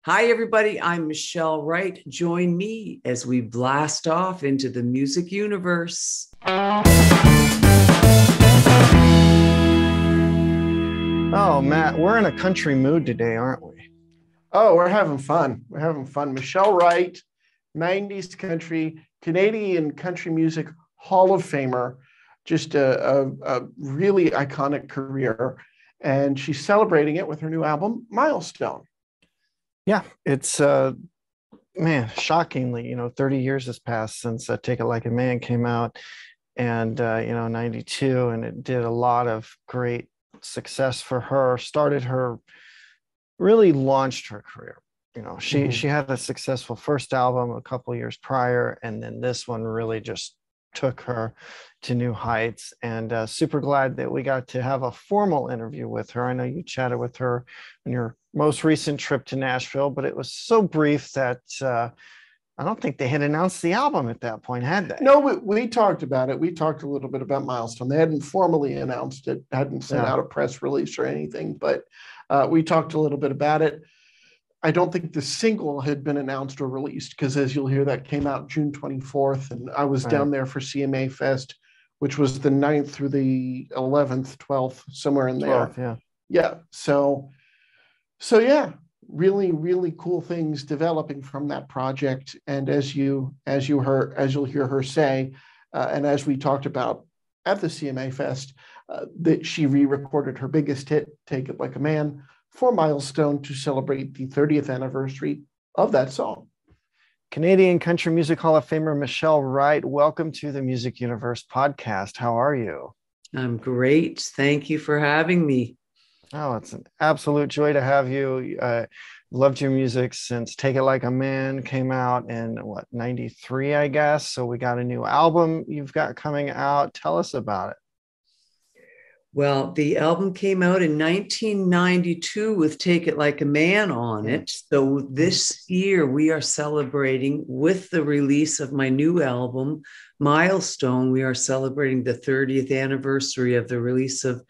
Hi, everybody. I'm Michelle Wright. Join me as we blast off into the music universe. Oh, Matt, we're in a country mood today, aren't we? Oh, we're having fun. We're having fun. Michelle Wright, 90s country, Canadian country music Hall of Famer, just a really iconic career. And she's celebrating it with her new album, Milestone. Yeah, it's man, shockingly, 30 years has passed since Take It Like a Man came out and 92, and it did a lot of great success for her, started her, really launched her career. She had a successful first album a couple years prior, and then this one really just took her to new heights. And super glad that we got to have a formal interview with her. I know you chatted with her on your most recent trip to Nashville, but it was so brief that I don't think they had announced the album at that point, had they? No, we talked about it. We talked a little bit about Milestone. They hadn't formally announced it, hadn't sent out a press release or anything, but we talked a little bit about it. I don't think the single had been announced or released because, as you'll hear, that came out June 24th. And I was down there for CMA Fest, which was the 9th through the 11th, 12th, somewhere in there. 12th, yeah. Yeah. So yeah, really, really cool things developing from that project. And as you'll hear her say, and as we talked about at the CMA Fest, that she re-recorded her biggest hit, Take It Like a Man, for Milestone to celebrate the 30th anniversary of that song. Canadian Country Music Hall of Famer Michelle Wright, welcome to the Music Universe podcast. How are you? I'm great. Thank you for having me. Oh, it's an absolute joy to have you. Loved your music since Take It Like a Man came out in 93, I guess. So we got a new album you've got coming out. Tell us about it. Well, the album came out in 1992 with Take It Like a Man on it. So this year we are celebrating with the release of my new album, Milestone. We are celebrating the 30th anniversary of the release of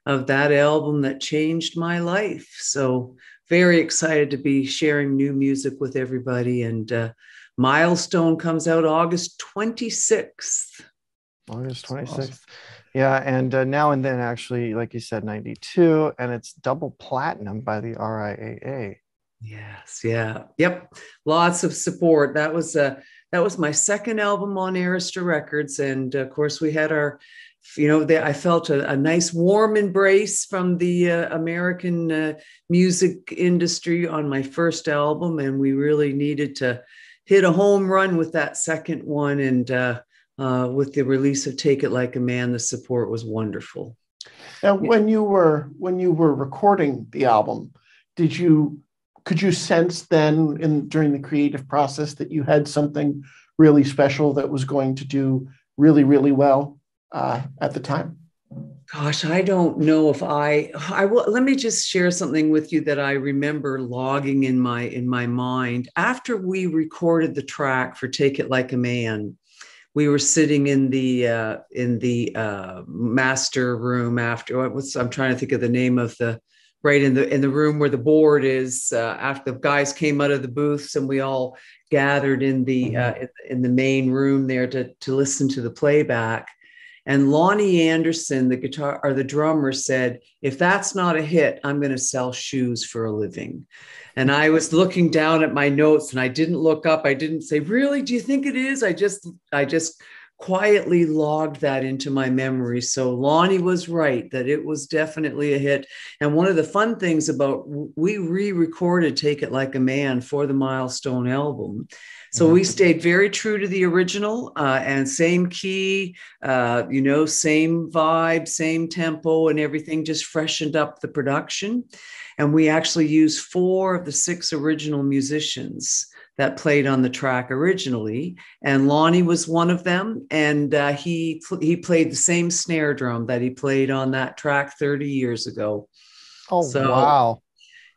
that album that changed my life. So very excited to be sharing new music with everybody. And Milestone comes out August 26th. August 26th. Awesome. Yeah, and Now and Then, actually, like you said, 92, and it's double platinum by the RIAA. Yes, yeah, yep. Lots of support. That was my second album on Arista Records, and of course we had our, I felt a nice warm embrace from the American music industry on my first album, and we really needed to hit a home run with that second one, and with the release of Take It Like a Man, the support was wonderful. Now, when you were recording the album, could you sense then during the creative process that you had something really special that was going to do really, really well at the time? Gosh, I don't know if I will. Let me just share something with you that I remember logging in my mind. After we recorded the track for Take It Like a Man, we were sitting in the master room after. I'm trying to think of the name of right in the room where the board is. After the guys came out of the booths, and we all gathered in the main room there to listen to the playback. And Lonnie Anderson, the drummer, said, "If that's not a hit, I'm going to sell shoes for a living." And I was looking down at my notes, and I didn't look up. I didn't say, "Really? Do you think it is?" I just quietly logged that into my memory. So Lonnie was right that it was definitely a hit. And one of the fun things about, we re-recorded Take It Like a Man for the Milestone album. So we stayed very true to the original, and same key, same vibe, same tempo, and everything, just freshened up the production. And we actually used 4 of the 6 original musicians that played on the track originally. And Lonnie was one of them. And he played the same snare drum that he played on that track 30 years ago. Oh, so, wow.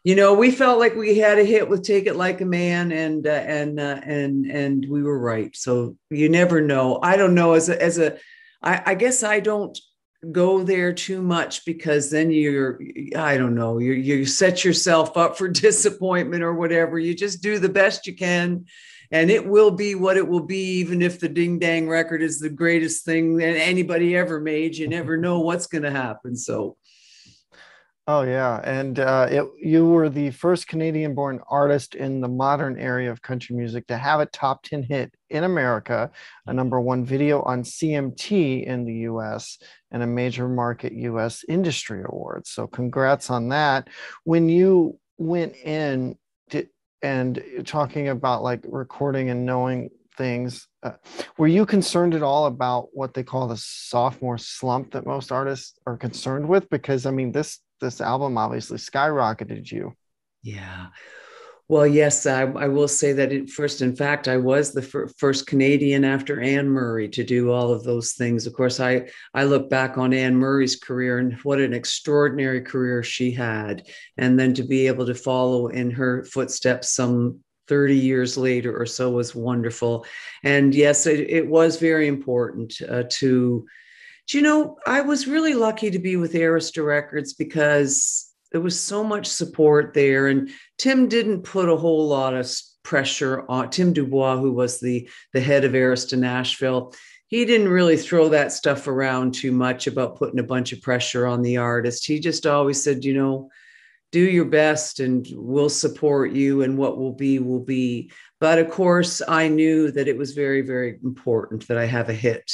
We felt like we had a hit with Take It Like a Man, and we were right. So you never know. I don't know. I guess I don't go there too much, because then I don't know, you set yourself up for disappointment or whatever. You just do the best you can, and it will be what it will be, even if the Ding Dang record is the greatest thing that anybody ever made. You never know what's going to happen. So Oh yeah, and you were the first Canadian-born artist in the modern area of country music to have a top 10 hit in America, a #1 video on CMT in the US, and a major market US industry award. So congrats on that. When you went in and talking about like recording and knowing things, were you concerned at all about what they call the sophomore slump that most artists are concerned with? Because I mean, this album obviously skyrocketed you. yeah. Well, yes, I will say that in fact, I was the first Canadian after Anne Murray to do all of those things. Of course, I look back on Anne Murray's career and what an extraordinary career she had. And then to be able to follow in her footsteps some 30 years later or so was wonderful. And yes, it was very important I was really lucky to be with Arista Records because there was so much support there. And Tim didn't put a whole lot of pressure on Tim Dubois, who was the head of Arista Nashville. He didn't really throw that stuff around too much about putting a bunch of pressure on the artist. He just always said, do your best and we'll support you, and what will be, will be. But of course, I knew that it was very, very important that I have a hit.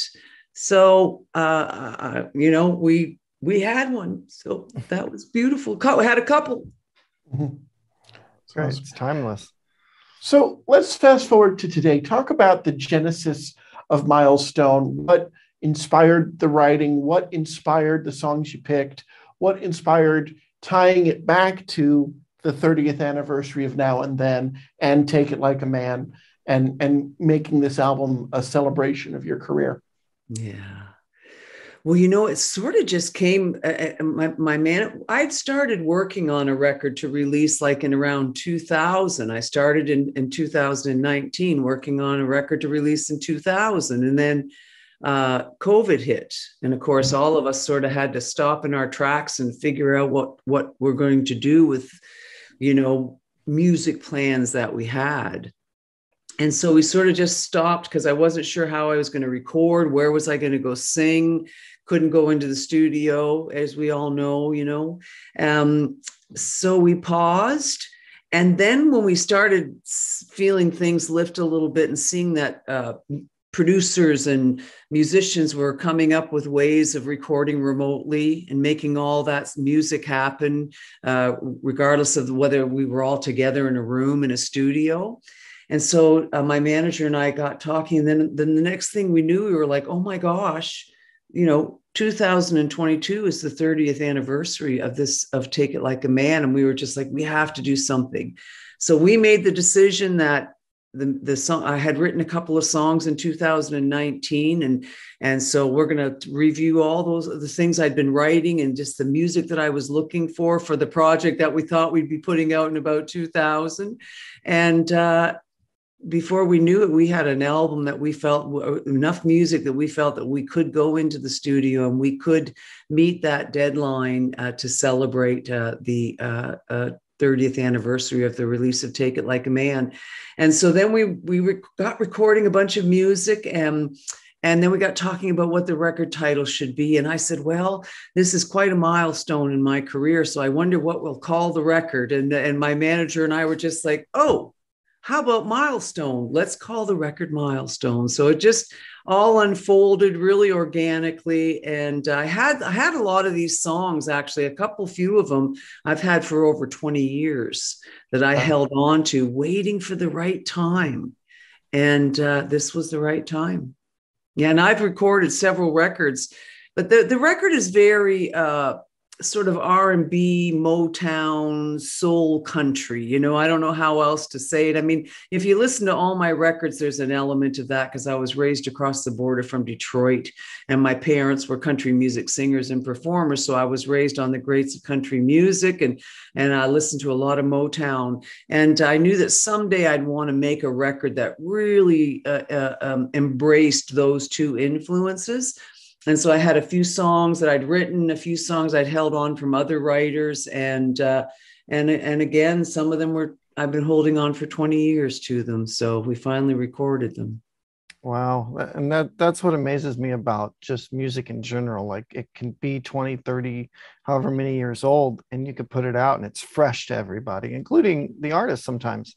So, we had one. So that was beautiful. We had a couple. Mm-hmm. Right. It's timeless. So let's fast forward to today. Talk about the genesis of Milestone. What inspired the writing? What inspired the songs you picked? What inspired tying it back to the 30th anniversary of Now and Then and Take It Like a Man, and making this album a celebration of your career? Yeah. Well, it sort of just came. I'd started working on a record to release like in around 2000. I started in 2019 working on a record to release in 2000. And then COVID hit. And of course, all of us sort of had to stop in our tracks and figure out what we're going to do with, music plans that we had. And so we sort of just stopped because I wasn't sure how I was going to record. Where was I going to go sing? Couldn't go into the studio, as we all know, So we paused. And then when we started feeling things lift a little bit and seeing that producers and musicians were coming up with ways of recording remotely and making all that music happen, regardless of whether we were all together in a room in a studio. And so my manager and I got talking, and then the next thing we knew, we were like, oh my gosh, 2022 is the 30th anniversary of Take It Like a Man. And we were just like, we have to do something. So we made the decision that the song, I had written a couple of songs in 2019. And so we're going to review all the things I'd been writing and just the music that I was looking for the project that we thought we'd be putting out in about 2000. And, before we knew it, we had an album that we felt enough music that we felt that we could go into the studio and we could meet that deadline to celebrate the 30th anniversary of the release of Take It Like a Man. And so then we got recording a bunch of music, and then we got talking about what the record title should be. And I said, well, this is quite a milestone in my career, so I wonder what we'll call the record. And my manager and I were just like, oh, how about Milestone? Let's call the record Milestone. So it just all unfolded really organically. And I had a lot of these songs, actually, few of them I've had for over 20 years that I held on to, waiting for the right time. And this was the right time. Yeah, and I've recorded several records, but the record is very sort of R&B, Motown, soul country. I don't know how else to say it. I mean, if you listen to all my records, there's an element of that because I was raised across the border from Detroit, and my parents were country music singers and performers. So I was raised on the greats of country music, and I listened to a lot of Motown. And I knew that someday I'd want to make a record that really embraced those two influences. And so I had a few songs that I'd written, a few songs I'd held on from other writers, and again, some of them I've been holding on for 20 years to them. So we finally recorded them. Wow. And that's what amazes me about just music in general. Like it can be 20, 30, however many years old, and you could put it out and it's fresh to everybody, including the artist sometimes.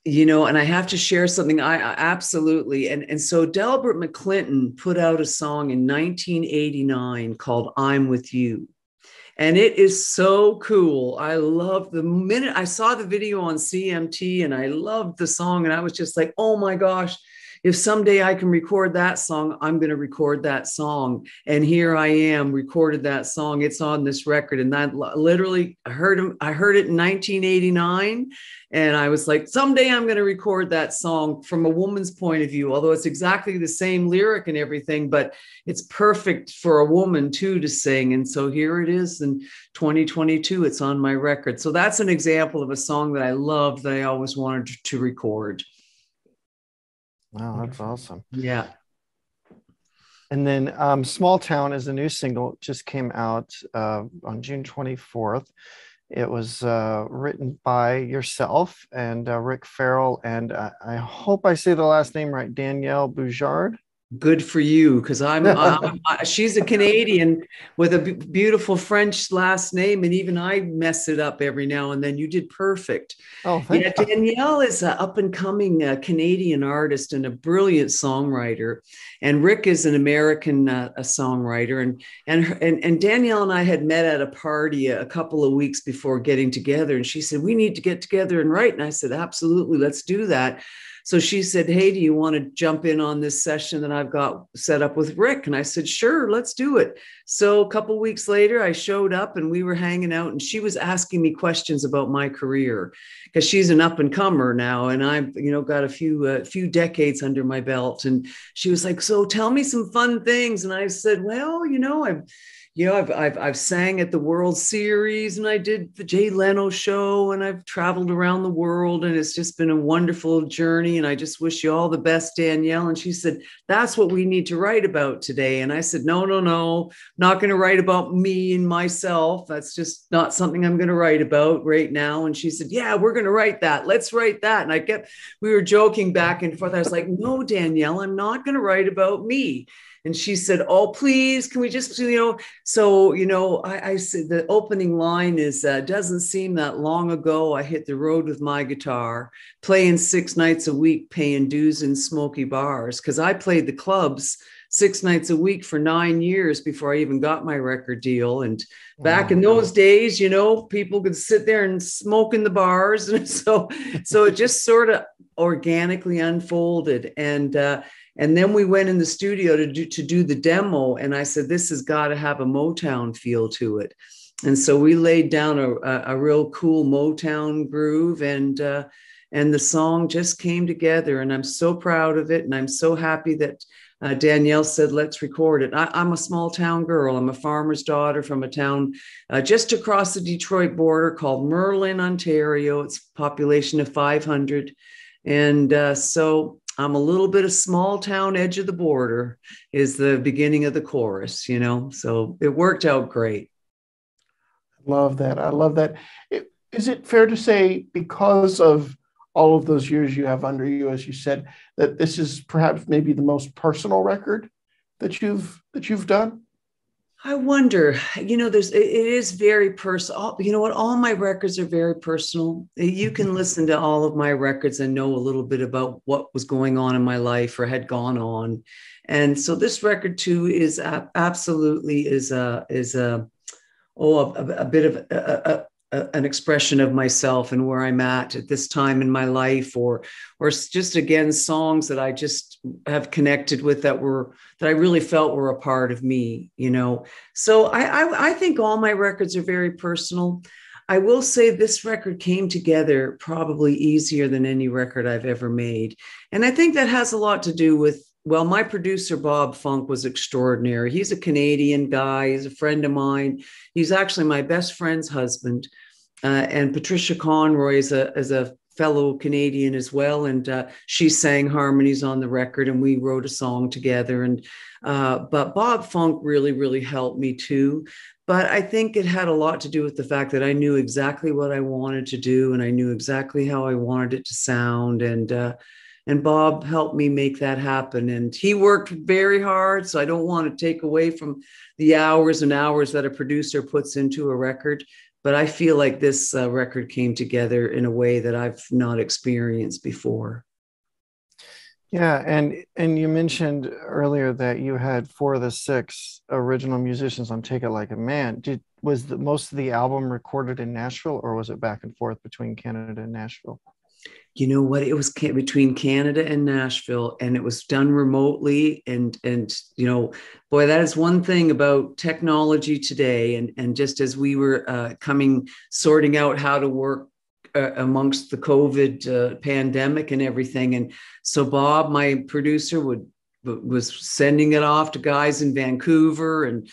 And I have to share something. I absolutely. And so Delbert McClinton put out a song in 1989 called I'm With You. And it is so cool. I love the minute I saw the video on CMT and I loved the song. And I was just like, oh my gosh, if someday I can record that song, I'm going to record that song. And here I am, recorded that song. It's on this record. And that literally, I heard it in 1989. And I was like, someday I'm going to record that song from a woman's point of view, although it's exactly the same lyric and everything, but it's perfect for a woman too to sing. And so here it is in 2022, it's on my record. So that's an example of a song that I loved that I always wanted to record. Wow, that's awesome. Yeah. And then Small Town is a new single. It just came out on June 24th. It was written by yourself and Rick Farrell, and I hope I say the last name right, Danielle Boujard. Good for you, because she's a Canadian with a beautiful French last name, and even I mess it up every now and then. You did perfect. Oh, yeah, Danielle is an up and coming Canadian artist and a brilliant songwriter, and Rick is an American a songwriter, and Danielle and I had met at a party a couple of weeks before getting together, and she said we need to get together and write, and I said absolutely, let's do that. So she said, hey, do you want to jump in on this session that I've got set up with Rick? And I said, sure, let's do it. So a couple of weeks later, I showed up and we were hanging out, and she was asking me questions about my career because she's an up and comer now. And I've, got a few decades under my belt. And she was like, so tell me some fun things. And I said, well, I've sang at the World Series, and I did the Jay Leno show, and I've traveled around the world, and it's just been a wonderful journey. And I just wish you all the best, Danielle. And she said, that's what we need to write about today. And I said, no, not going to write about me and myself. That's just not something I'm going to write about right now. And she said, yeah, we're going to write that. Let's write that. And we were joking back and forth. I was like, no, Danielle, I'm not going to write about me. And she said, oh, please, can we just, so, I said the opening line is, doesn't seem that long ago, I hit the road with my guitar, playing 6 nights a week, paying dues in smoky bars. Because I played the clubs 6 nights a week for 9 years before I even got my record deal. And back in those days, people could sit there and smoke in the bars. And so it just sort of organically unfolded. And then we went in the studio to do the demo. And I said, this has got to have a Motown feel to it. And so we laid down a real cool Motown groove, and the song just came together. And I'm so proud of it. And I'm so happy that Danielle said, let's record it. I'm a small town girl. I'm a farmer's daughter from a town just across the Detroit border called Merlin, Ontario. It's a population of 500. And so I'm a little bit of small town edge of the border is the beginning of the chorus, so it worked out great. Love that. I love that. Is it fair to say, because of all of those years you have under you, as you said, that this is perhaps maybe the most personal record that you've done? I wonder, it is very personal. You know what? All my records are very personal. You can listen to all of my records and know a little bit about what was going on in my life or had gone on. And so this record too is absolutely a bit of an expression of myself and where I'm at this time in my life, or just, again, songs that I just have connected with that I really felt were a part of me, So I think all my records are very personal. I will say this record came together probably easier than any record I've ever made. And I think that has a lot to do with, well, my producer, Bob Funk, was extraordinary. He's a Canadian guy. He's a friend of mine. He's actually my best friend's husband. And Patricia Conroy is a fellow Canadian as well, and she sang harmonies on the record, and we wrote a song together. And but Bob Funk really helped me too. But I think it had a lot to do with the fact that I knew exactly what I wanted to do, and I knew exactly how I wanted it to sound. And Bob helped me make that happen. And he worked very hard. So I don't want to take away from the hours and hours that a producer puts into a record. But I feel like this record came together in a way that I've not experienced before. Yeah, and you mentioned earlier that you had 4 of the 6 original musicians on Take It Like a Man. Was most of the album recorded in Nashville, or was it back and forth between Canada and Nashville? You know what? It was between Canada and Nashville, and it was done remotely. And boy, that is one thing about technology today. And just as we were sorting out how to work amongst the COVID pandemic and everything, and so Bob, my producer, was sending it off to guys in Vancouver and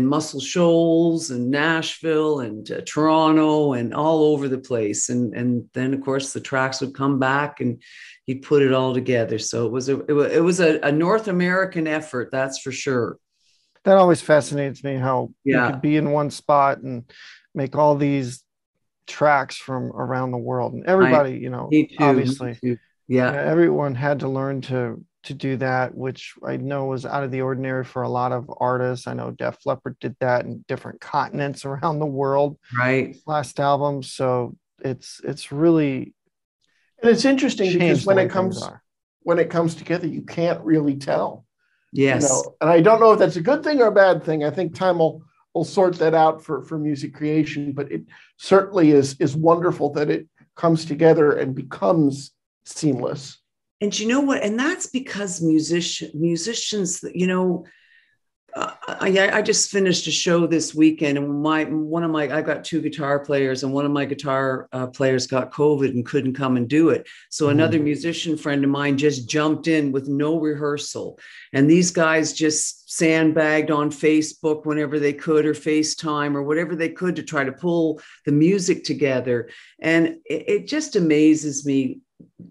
Muscle Shoals and Nashville and Toronto and all over the place. And then of course the tracks would come back and he'd put it all together. So it was a North American effort, that's for sure. That always fascinates me, how you Yeah. could be in one spot and make all these tracks from around the world. And everybody, Me too, obviously, me too. Yeah. everyone had to learn to do that, which I know was out of the ordinary for a lot of artists. I know Def Leppard did that in different continents around the world. Right. Last album. So it's really, and it's interesting because when it comes together, you can't really tell. Yes. And I don't know if that's a good thing or a bad thing. I think time will sort that out for music creation, but it certainly is wonderful that it comes together and becomes seamless. And you know what? And that's because musicians, I just finished a show this weekend, and I got 2 guitar players, and one of my guitar players got COVID and couldn't come and do it. So another musician friend of mine just jumped in with no rehearsal. And these guys just sandbagged on Facebook whenever they could, or FaceTime, or whatever they could, to try to pull the music together. And it just amazes me.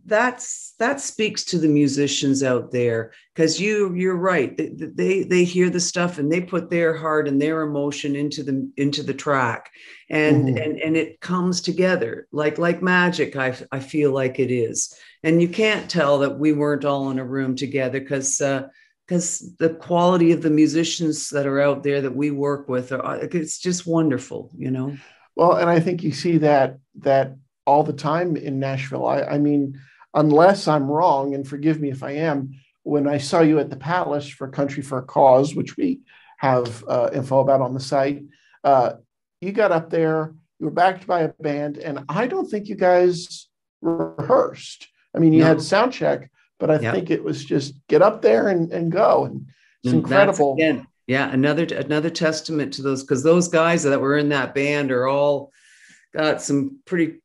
That speaks to the musicians out there, because you're right. They hear the stuff and they put their heart and their emotion into the track, and it comes together like magic. I feel like it is, and you can't tell that we weren't all in a room together, because the quality of the musicians that are out there that we work with it's just wonderful. Well, and I think you see that all the time in Nashville. I mean, unless I'm wrong, and forgive me if I am, when I saw you at the Palace for Country for a Cause, which we have info about on the site, you got up there, you were backed by a band, and I don't think you guys rehearsed. I mean, you had sound check, but I think it was just get up there and go. And it's incredible. Another testament to those, because those guys that were in that band are all got some pretty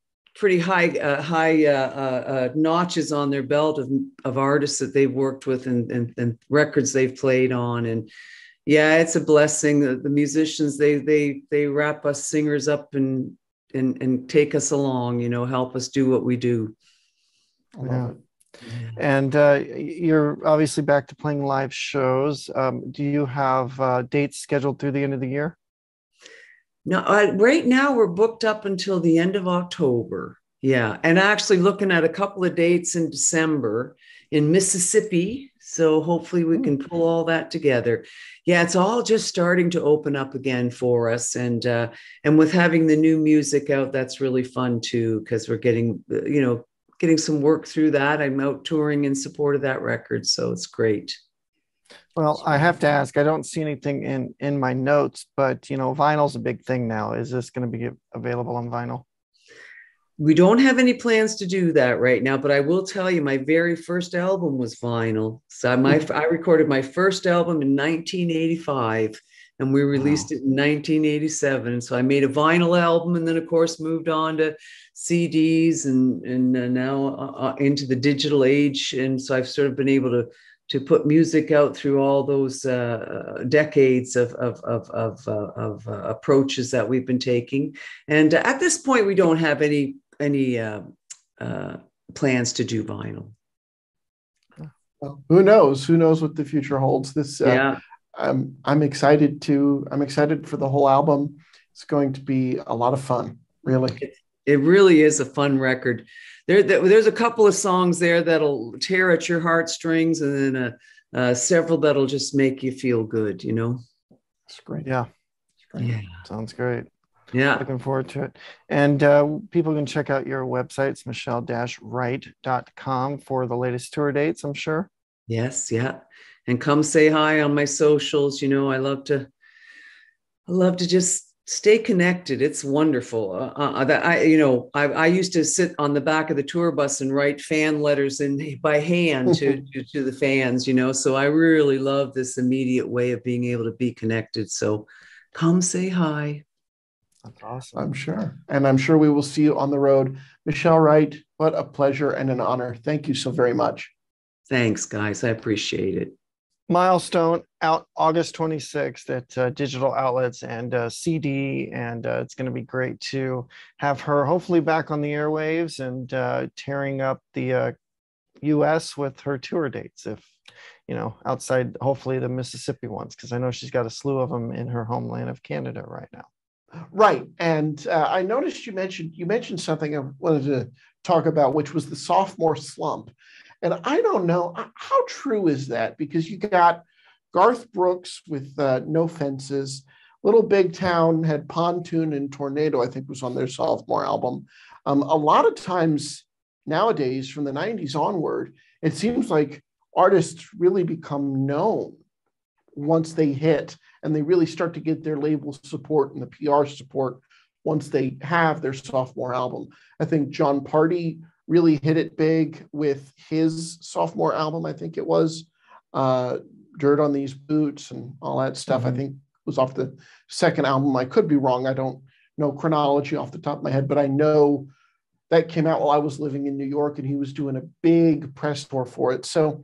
high notches on their belt of artists that they've worked with and records they've played on. And yeah, it's a blessing. The musicians, they wrap us singers up and take us along, help us do what we do. Yeah. And you're obviously back to playing live shows. Do you have dates scheduled through the end of the year? No, right now we're booked up until the end of October. Yeah. And actually looking at a couple of dates in December in Mississippi. So hopefully we can pull all that together. Yeah, it's all just starting to open up again for us. And with having the new music out, that's really fun too, because we're getting some work through that. I'm out touring in support of that record. So it's great. Well, I have to ask, I don't see anything in my notes, but vinyl's a big thing now. Is this going to be available on vinyl? We don't have any plans to do that right now, but I will tell you, my very first album was vinyl. So I recorded my first album in 1985, and we released it in 1987. So I made a vinyl album, and then of course moved on to CDs and now into the digital age. And so I've sort of been able to put music out through all those decades of approaches that we've been taking. And at this point, we don't have any plans to do vinyl. Well, who knows? Who knows what the future holds? This Yeah. I'm excited for the whole album. It's going to be a lot of fun, really. It really is a fun record. There's a couple of songs there that'll tear at your heartstrings, and then several that'll just make you feel good, you know? It's great. Yeah. It's great. Yeah. Sounds great. Yeah. Looking forward to it. And people can check out your websites, michelle-wright.com, for the latest tour dates, I'm sure. Yes. Yeah. And come say hi on my socials. You know, I love to just stay connected. It's wonderful. That I used to sit on the back of the tour bus and write fan letters by hand to the fans, you know. So I really love this immediate way of being able to be connected. So come say hi. That's awesome. I'm sure. And I'm sure we will see you on the road. Michelle Wright, what a pleasure and an honor. Thank you so very much. Thanks, guys. I appreciate it. Milestone out August 26th at digital outlets and CD, and it's going to be great to have her hopefully back on the airwaves and tearing up the US with her tour dates, if you know, outside hopefully the Mississippi ones, because I know she's got a slew of them in her homeland of Canada right now. Right. And I noticed you mentioned something I wanted to talk about, which was the sophomore slump. And I don't know, how true is that? Because you got Garth Brooks with No Fences. Little Big Town had Pontoon and Tornado, I think was on their sophomore album. A lot of times nowadays, from the 90s onward, it seems like artists really become known once they hit, and they really start to get their label support and the PR support once they have their sophomore album. I think John Party really hit it big with his sophomore album. I think it was Dirt on These Boots and all that stuff. I think was off the second album. I could be wrong. I don't know chronology off the top of my head, but I know that came out while I was living in New York, and he was doing a big press tour for it. So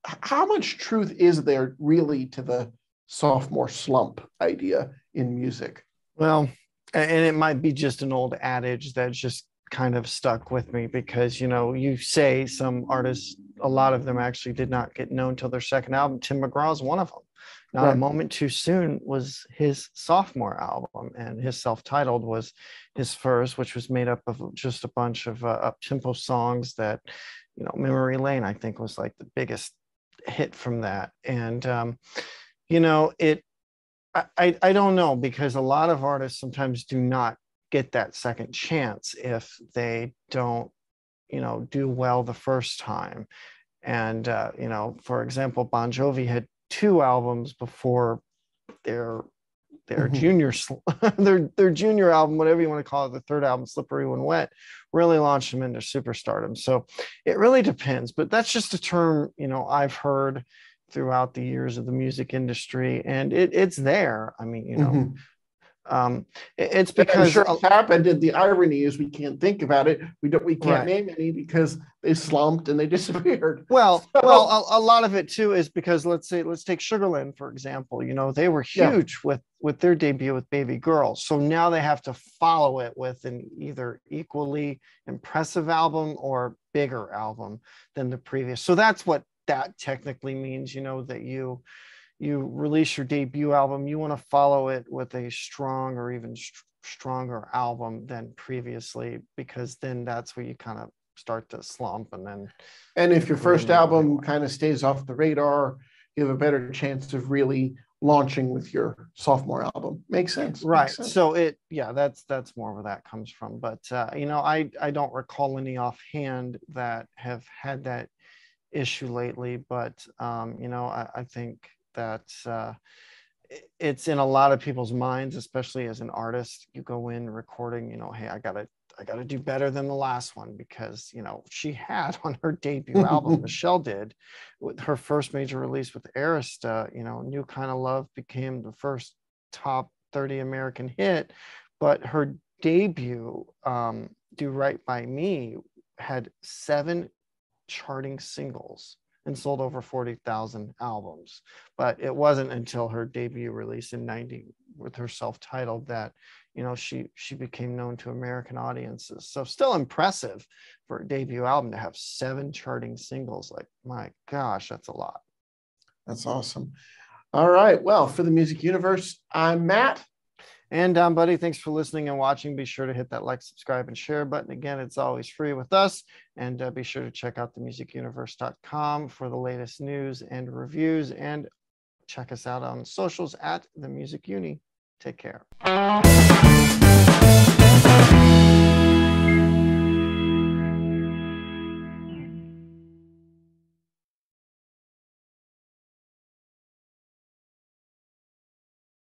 how much truth is there really to the sophomore slump idea in music? Well, and it might be just an old adage that's just kind of stuck with me, because, you know, you say some artists, a lot of them actually did not get known till their second album. Tim McGraw's one of them. Not Right. a Moment Too Soon was his sophomore album, and his self-titled was his first, which was made up of just a bunch of up-tempo songs that, you know, Memory Lane, I think, was like the biggest hit from that. And you know, I don't know, because a lot of artists sometimes do not get that second chance if they don't, you know, do well the first time. And you know, for example, Bon Jovi had 2 albums before their junior their junior album, whatever you want to call it, the third album, Slippery When Wet, really launched them into superstardom. So it really depends, but that's just a term, you know, I've heard throughout the years of the music industry, and it's there. I mean, you know, it's because I'm sure it's happened, and the irony is we can't think about it. We can't right. name any because they slumped and they disappeared. Well, a lot of it too is because let's take Sugarland, for example. You know, they were huge with their debut with Baby Girl. So now they have to follow it with an either equally impressive album or bigger album than the previous. So that's what that technically means, you know, that you release your debut album, you want to follow it with a strong or even stronger album than previously, because then that's where you kind of start to slump. And if your first album kind of stays off the radar, you have a better chance of really launching with your sophomore album. Makes sense. Right. Makes sense. So that's more where that comes from. But you know, I don't recall any offhand that have had that issue lately, but you know, I think that it's in a lot of people's minds, especially as an artist. You go in recording, you know, hey, I gotta do better than the last one, because, you know, she had on her debut album, Michelle did, with her first major release with Arista, you know, New Kind of Love became the first top 30 American hit, but her debut, Do Right by Me, had 7 charting singles and sold over 40,000 albums. But it wasn't until her debut release in 90 with her self-titled that, you know, she became known to American audiences. So still impressive for a debut album to have 7 charting singles. Like, my gosh, that's a lot. That's awesome. All right. Well, for the Music Universe, I'm Matt. And Buddy, thanks for listening and watching. Be sure to hit that like, subscribe, and share button. Again, it's always free with us. And be sure to check out themusicuniverse.com for the latest news and reviews. And check us out on socials at The Music Uni. Take care.